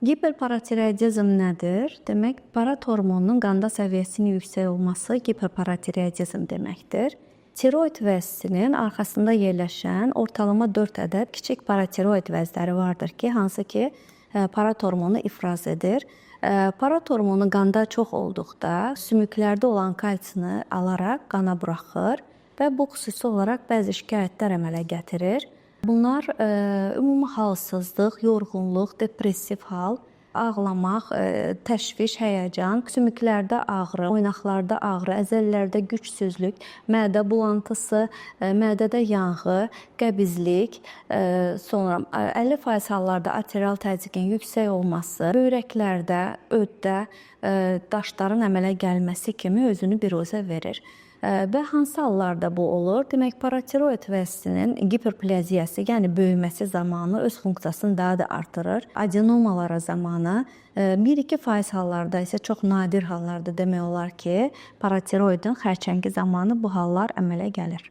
Giperparatiroidizm nədir? Demək, parat hormonunun qanda səviyyəsinin yüksək olması giperparatiroidizm deməkdir. Tiroid vəzisinin arxasında yerləşən ortalama 4 ədəd kiçik paratiroid vəzləri vardır ki, hansı ki, parat hormonu ifraz edir. Parat hormonu qanda çox olduqda sümüklərdə olan kalsiyini alaraq qana buraxır və bu xüsusi olaraq bəzi şikayətlər əmələ gətirir. Bunlar ümumi halsızlıq, yorğunluq, depressiv hal, ağlamaq, təşviş, həyəcan, sümüklərdə ağrı, oynaqlarda ağrı, əzələlərdə gücsüzlük, mədə bulantısı, mədədə yanğı, qəbizlik, sonra 50% hallarda arterial təzyiqin yüksək olması, böyrəklərdə, öddə daşların əmələ gəlməsi kimi özünü biruzə verir. Və hansı hallarda bu olur? Demək, paratiroid vəzisinin giperplaziyası, yəni böyüməsi zamanı öz funksiyasını daha da artırır. Adenomalara zamanı 1-2% hallarda isə çox nadir hallarda demək olar ki, paratiroidin xərçəngi zamanı bu hallar əmələ gəlir.